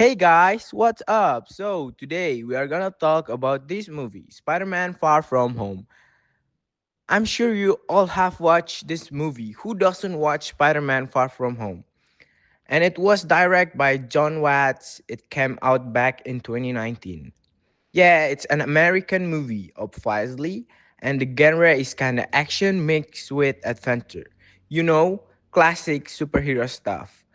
Hey guys, what's up? So, today we are gonna talk about this movie, Spider Man Far From Home. I'm sure you all have watched this movie. Who doesn't watch Spider Man Far From Home? And it was directed by John Watts. It came out back in 2019. Yeah, it's an American movie, obviously, and the genre is kinda action mixed with adventure. You know, classic superhero stuff.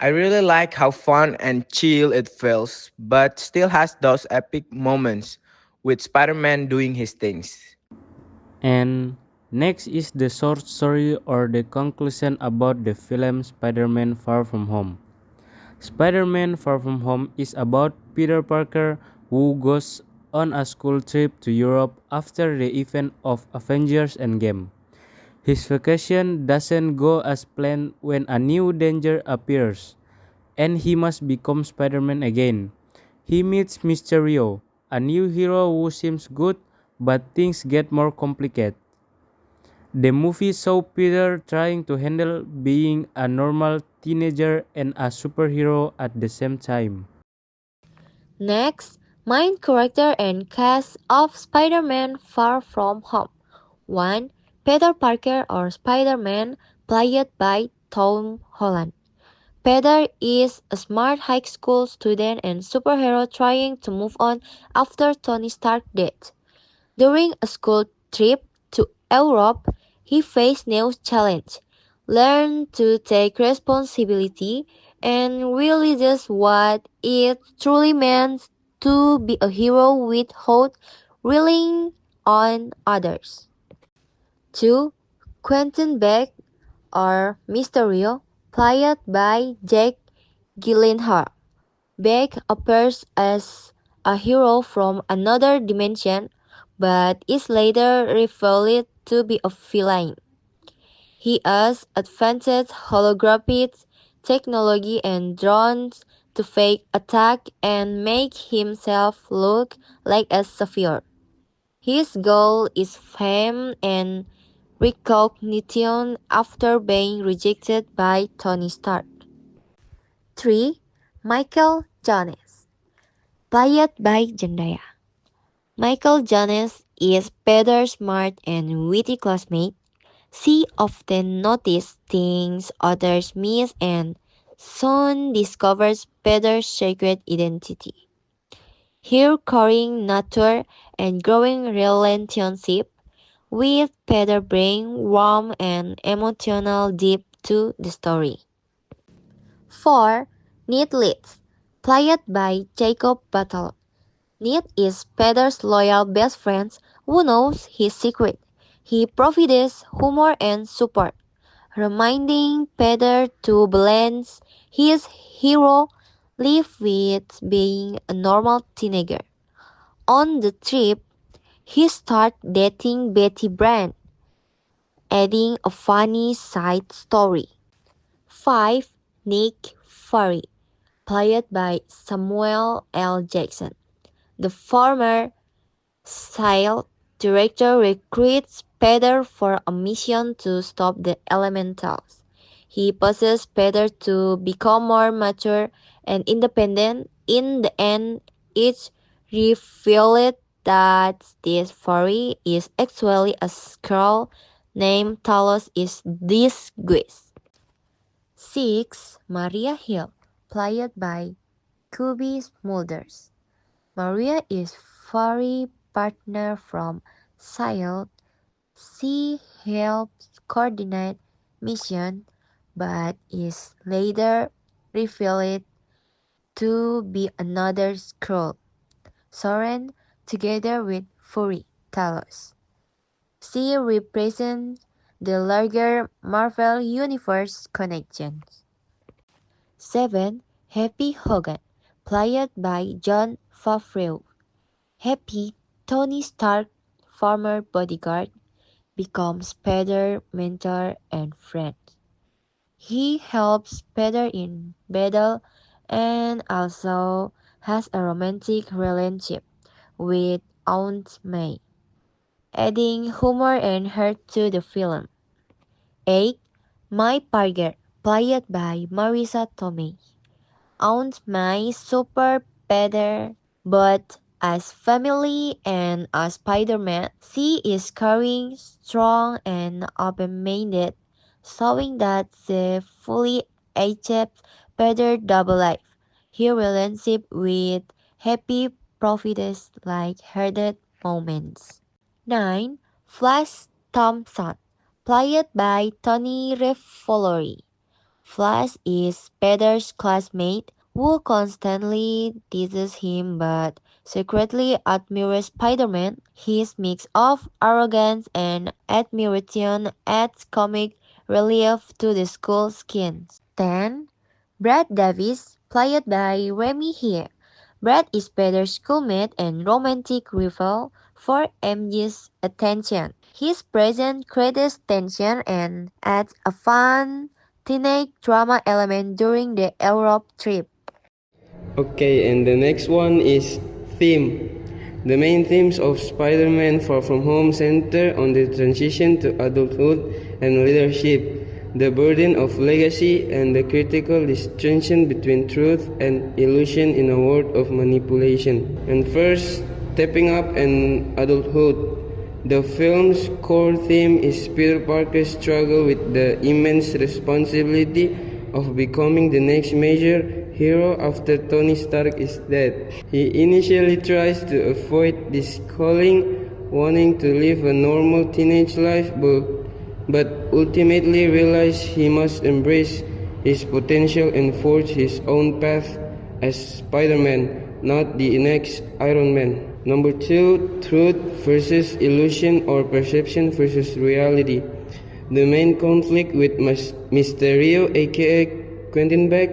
I really like how fun and chill it feels, but still has those epic moments with Spider Man doing his things. And next is the short story or the conclusion about the film Spider-Man Far From Home. Spider-Man Far From Home is about Peter Parker who goes on a school trip to Europe after the event of Avengers Endgame. His vacation doesn't go as planned when a new danger appears, and he must become Spider-Man again. He meets Mysterio, a new hero who seems good, but things get more complicated. The movie saw Peter trying to handle being a normal teenager and a superhero at the same time. Next, main character and cast of Spider-Man Far From Home. 1. Peter Parker or Spider-Man, played by Tom Holland. Peter is a smart high school student and superhero trying to move on after Tony Stark died. During a school trip to Europe, he faced new challenge, learned to take responsibility, and realizes what it truly means to be a hero without relying on others. 2. Quentin Beck or Mysterio, played by Jake Gyllenhaal. Beck appears as a hero from another dimension, but is later revealed to be a villain. He has advanced holographic technology and drones to fake attack and make himself look like a savior. His goal is fame and recognition after being rejected by Tony Stark. 3. Michael Jones, played by Zendaya. Michael Jones is Peter's smart and witty classmate. She often notices things others miss and soon discovers Peter's secret identity. Her caring nature and growing relationship with Peter bring warmth and emotional depth to the story. 4. Ned Leeds, played by Jacob Battle. Ned is Peter's loyal best friend who knows his secret. He provides humor and support, reminding Peter to balance his hero life with being a normal teenager. On the trip, he starts dating Betty Brant, adding a funny side story. 5. Nick Fury, played by Samuel L. Jackson. The former SEAL director recruits Peter for a mission to stop the elementals. He pushes Peter to become more mature and independent. In the end, it's revealed that this fairy is actually a scroll named Talos is disguised. 6. Maria Hill, played by Cubby Smulders. Maria is furry partner from SEAL. She helps coordinate mission but is later revealed to be another Skrull, Soren together with Fury Talos. She represents the larger Marvel Universe connections. 7. Happy Hogan, played by John Favreau. Happy, Tony Stark, former bodyguard, becomes Peter's mentor and friend. He helps Peter in battle and also has a romantic relationship with Aunt May, adding humor and heart to the film. 8. My Parker, played by Marisa Tomei. owns my super Peter, but as family and as Spider-Man, she is caring, strong, and open-minded, showing that she fully accepts Peter's double life. Her relationship with Happy profits like hearted moments. 9. Flash Thompson, played by Tony Revolori. Flash is Peter's classmate who constantly teases him but secretly admires Spider-Man. His mix of arrogance and admiration adds comic relief to the school skins. 10. Brad Davis, played by Remy here. Brad is Peter's schoolmate and romantic rival for MJ's attention. His presence creates tension and adds a fun teenage drama element during the Europe trip. Okay, and the next one is theme. The main themes of Spider-Man Far From Home center on the transition to adulthood and leadership, the burden of legacy, and the critical distinction between truth and illusion in a world of manipulation. And first, stepping up and adulthood. The film's core theme is Peter Parker's struggle with the immense responsibility of becoming the next major hero after Tony Stark is dead. He initially tries to avoid this calling, wanting to live a normal teenage life, but ultimately realizes he must embrace his potential and forge his own path as Spider-Man, not the next Iron Man. Number 2, truth versus illusion or perception versus reality. The main conflict with Mysterio aka Quentin Beck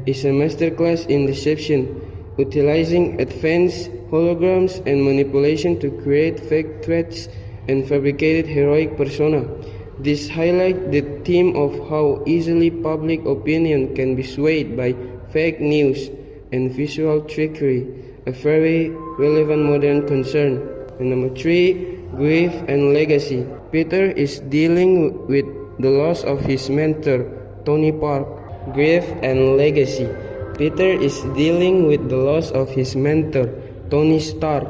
is a masterclass in deception, utilizing advanced holograms and manipulation to create fake threats and fabricated heroic persona. This highlights the theme of how easily public opinion can be swayed by fake news and visual trickery, a very relevant modern concern. And number 3, grief and legacy. Peter is dealing with the loss of his mentor, Tony Park. Grief and legacy. Peter is dealing with the loss of his mentor, Tony Stark.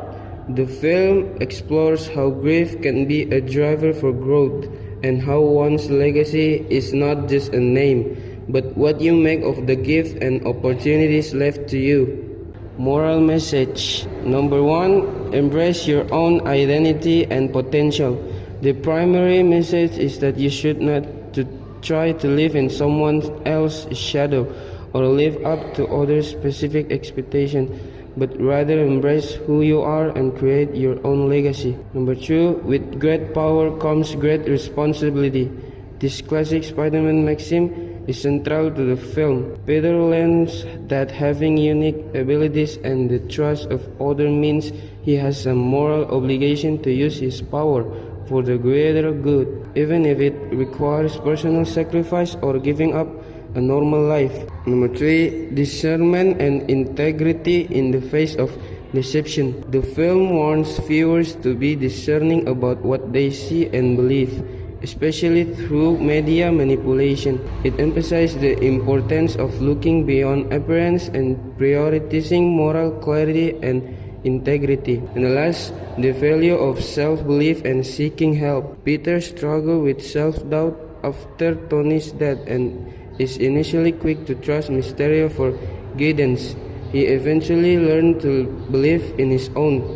The film explores how grief can be a driver for growth and how one's legacy is not just a name, but what you make of the gift and opportunities left to you. Moral message. Number 1, embrace your own identity and potential. The primary message is that you should not try to live in someone else's shadow or live up to others' specific expectations, but rather embrace who you are and create your own legacy. Number 2, with great power comes great responsibility. This classic Spider-Man maxim is central to the film. Peter learns that having unique abilities and the trust of others means he has a moral obligation to use his power for the greater good, even if it requires personal sacrifice or giving up a normal life. Number 3, discernment and integrity in the face of deception. The film warns viewers to be discerning about what they see and believe, especially through media manipulation. It emphasizes the importance of looking beyond appearance and prioritizing moral clarity and integrity. And the last, the value of self-belief and seeking help. Peter struggled with self-doubt after Tony's death and is initially quick to trust Mysterio for guidance. He eventually learned to believe in his own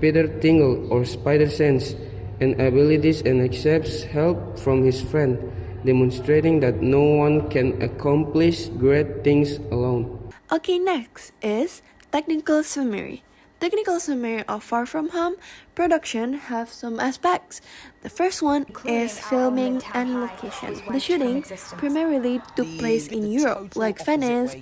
Peter Tingle or Spider Sense and abilities and accepts help from his friend, demonstrating that no one can accomplish great things alone. Okay, next is technical summary. Technical summary of Far From Home production have some aspects. The first one is filming and location. The shooting primarily took place in Europe, like Venice,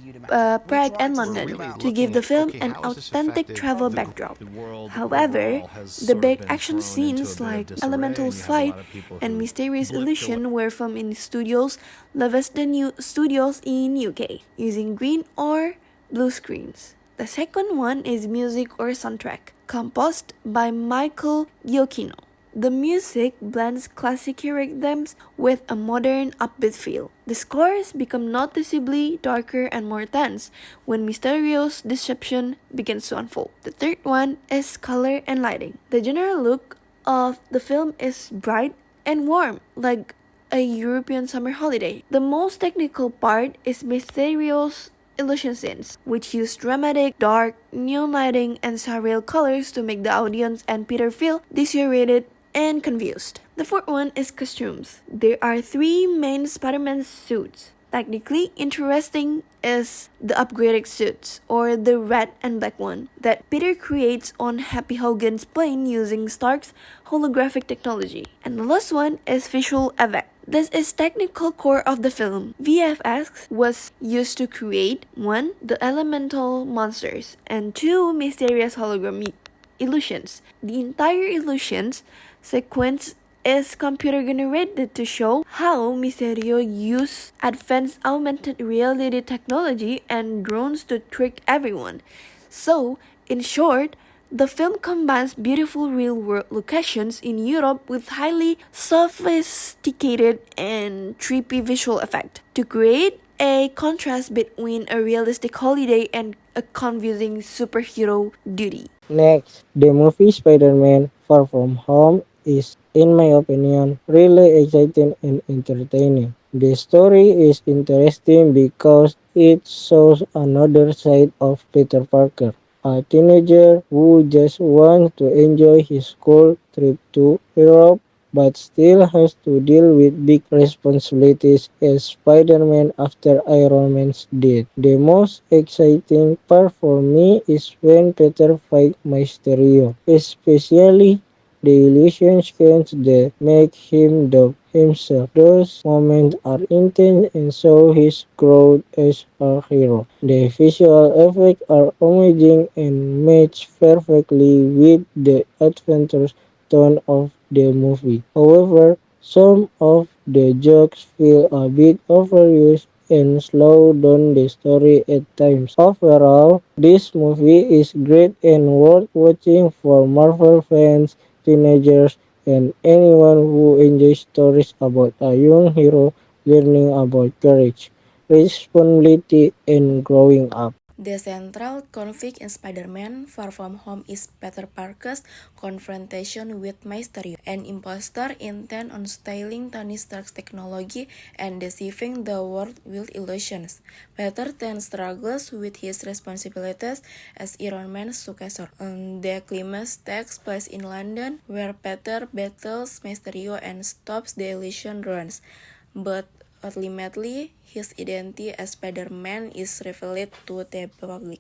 Prague, and London, to give the film an authentic travel backdrop. However, the big action scenes like Elemental's fight and Mysterious Illusion were filmed in studios, Leavesden Studios in UK, using green or blue screens. The second one is music or soundtrack, composed by Michael Giacchino. The music blends classic rhythms with a modern upbeat feel. The scores become noticeably darker and more tense when Mysterio's deception begins to unfold. The third one is color and lighting. The general look of the film is bright and warm, like a European summer holiday. The most technical part is Mysterio's illusion scenes, which use dramatic, dark, neon lighting, and surreal colors to make the audience and Peter feel disoriented and confused. The fourth one is costumes. There are three main Spider-Man suits. Technically interesting is the upgraded suits, or the red and black one, that Peter creates on Happy Hogan's plane using Stark's holographic technology. And the last one is visual effect. This is technical core of the film. VFX was used to create 1. The elemental monsters, and 2. Mysterious hologram illusions. The entire illusions sequence is computer generated to show how Mysterio used advanced augmented reality technology and drones to trick everyone. So, in short, the film combines beautiful real-world locations in Europe with highly sophisticated and trippy visual effect to create a contrast between a realistic holiday and a confusing superhero duty. Next, the movie Spider-Man Far From Home is, in my opinion, really exciting and entertaining. The story is interesting because it shows another side of Peter Parker, a teenager who just wants to enjoy his school trip to Europe but still has to deal with big responsibilities as Spider-Man after Iron Man's death. The most exciting part for me is when Peter fights Mysterio, especially the illusion skins that make him doubt himself. Those moments are intense and show his growth as a hero. The visual effects are amazing and match perfectly with the adventurous tone of the movie. However, some of the jokes feel a bit overused and slow down the story at times. Overall, this movie is great and worth watching for Marvel fans, teenagers, and anyone who enjoys stories about a young hero learning about courage, responsibility, and growing up. The central conflict in Spider-Man Far From Home is Peter Parker's confrontation with Mysterio, an imposter intent on stealing Tony Stark's technology and deceiving the world with illusions. Peter then struggles with his responsibilities as Iron Man's successor. The climax takes place in London, where Peter battles Mysterio and stops the illusion drones. But ultimately, his identity as Spider-Man is revealed to the public.